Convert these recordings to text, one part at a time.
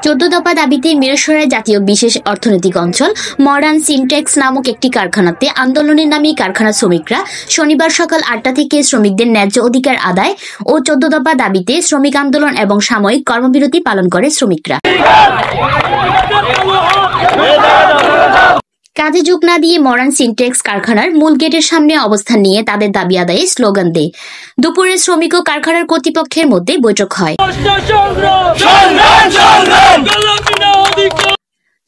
14 দফা দাবিতে মিরসরাই জাতীয় বিশেষ অর্থনৈতিক অঞ্চল মডার্ন সিনট্যাক্স নামক একটি কারখানাতে আন্দোলনের নামে কারখানা শ্রমিকরা শনিবার সকাল 8টা থেকে শ্রমিকদের ন্যায্য অধিকার আদায় ও 14 দফা দাবিতে শ্রমিক আন্দোলন এবং সাময়িক কর্মবিরতি পালন করে শ্রমিকরা। কাজে যোগ না দিয়ে মডার্ন সিনট্যাক্স কারখানার মূল গেটের সামনে অবস্থান নিয়ে তাদের দাবি আদায়ে স্লোগান দেয়। দুপুরে শ্রমিক ও কারখানার কর্তৃপক্ষের মধ্যে বৈঠক হয়।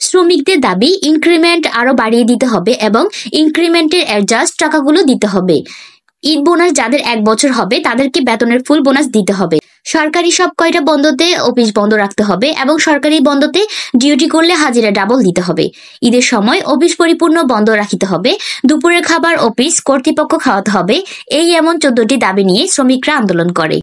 শ্রমিকদের দাবি ইনক্রিমেন্ট আরো বাড়িয়ে দিতে হবে এবং ইনক্রিমেন্টের অ্যাডজাস্ট টাকাগুলো দিতে হবে। ঈদ বোনাস যাদের 1 বছর হবে তাদেরকে বেতনের ফুল বোনাস দিতে হবে। সরকারি সব কয়টা বন্ধতে অফিস বন্ধ রাখতে হবে এবং সরকারি বন্ধতে ডিউটি করলে হাজিরা ডাবল দিতে হবে। ঈদের সময় অফিস পরিপূর্ণ বন্ধ রাখিতে হবে। দুপুরের খাবার অফিস কর্তৃপক্ষ খাওয়াতে হবে। এই এমন 14টি দাবি নিয়ে শ্রমিকরা আন্দোলন করে।